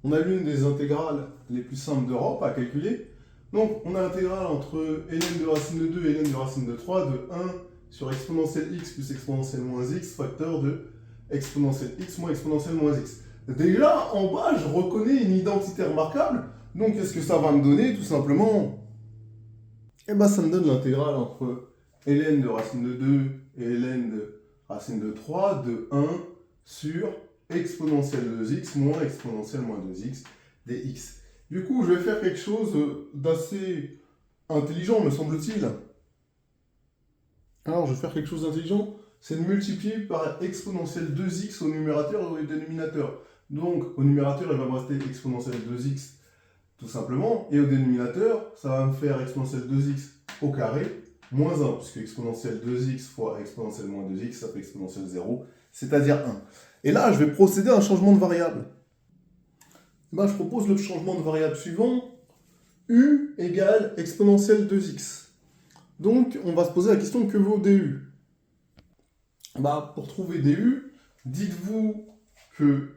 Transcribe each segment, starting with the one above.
on a l'une des intégrales les plus simples d'Europe à calculer. Donc, on a l'intégrale entre ln de racine de 2 et ln de racine de 3 de 1 sur exponentielle x plus exponentielle moins x, facteur de exponentielle x moins exponentielle moins x. Déjà, en bas, je reconnais une identité remarquable. Donc, qu'est-ce que ça va me donner, tout simplement? Eh bien, ça me donne l'intégrale entre ln de racine de 2 et ln de racine de 3 de 1 sur exponentielle de x moins exponentielle moins 2x dx. Du coup, je vais faire quelque chose d'assez intelligent, me semble-t-il. Alors, je vais faire quelque chose d'intelligent, c'est de multiplier par exponentielle 2x au numérateur et au dénominateur. Donc, au numérateur, il va me rester exponentielle 2x tout simplement, et au dénominateur, ça va me faire exponentielle 2x au carré moins 1, puisque exponentielle 2x fois exponentielle moins 2x, ça fait exponentielle 0, c'est-à-dire 1. Et là, je vais procéder à un changement de variable. Ben, je propose le changement de variable suivant, u égale exponentielle 2x. Donc, on va se poser la question que vaut du. Bah, pour trouver du, dites-vous que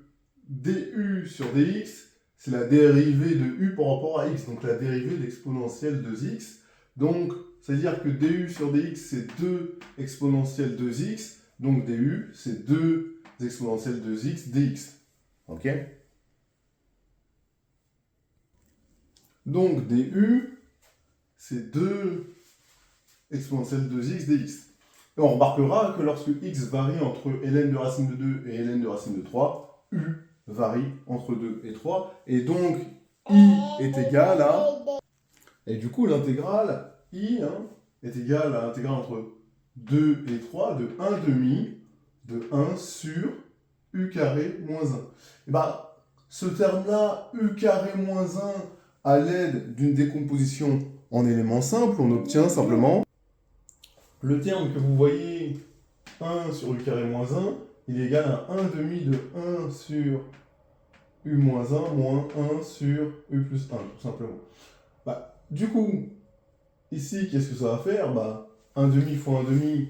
du sur dx, c'est la dérivée de u par rapport à x, donc la dérivée de l'exponentielle 2x. Donc, c'est-à-dire que du sur dx, c'est 2 exponentielle 2x, donc du, c'est 2 exponentielle 2x dx. Ok? Donc, du, c'est 2 exponentielle 2x dx. Et on remarquera que lorsque x varie entre ln de racine de 2 et ln de racine de 3, u varie entre 2 et 3, et donc i est égal à... Et du coup, l'intégrale i est égale à l'intégrale entre 2 et 3 de 1 demi de 1 sur u carré moins 1. Et bah, ce terme-là, u carré moins 1, à l'aide d'une décomposition en éléments simples, on obtient simplement le terme que vous voyez 1 sur u carré moins 1, il est égal à 1 demi de 1 sur u moins 1 moins 1 sur u plus 1, tout simplement. Bah, du coup, ici, qu'est-ce que ça va faire? Bah, 1 demi fois 1 demi,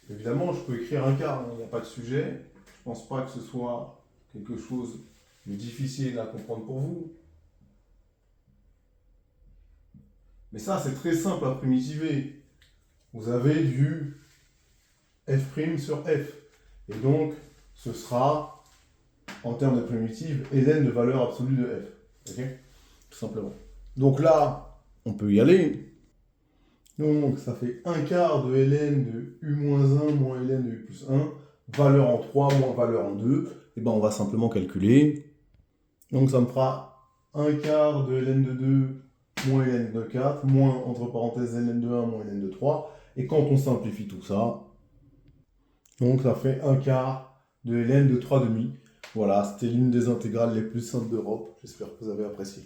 évidemment, je peux écrire un quart, il n'y a pas de sujet. Je pense pas que ce soit quelque chose de difficile à comprendre pour vous. Mais ça, c'est très simple à primitiver. Vous avez du f' sur f. Et donc, ce sera, en termes de primitive, ln de valeur absolue de f. Ok? Tout simplement. Donc là, on peut y aller. Donc, ça fait 1 quart de ln de u moins 1 moins ln de u plus 1, valeur en 3 moins valeur en 2. Et ben, on va simplement calculer. Donc, ça me fera 1 quart de ln de 2 moins ln de 4, moins, entre parenthèses, ln de 1 moins ln de 3. Et quand on simplifie tout ça, donc ça fait 1 quart de ln de 3 demi. Voilà, c'était l'une des intégrales les plus simples d'Europe. J'espère que vous avez apprécié.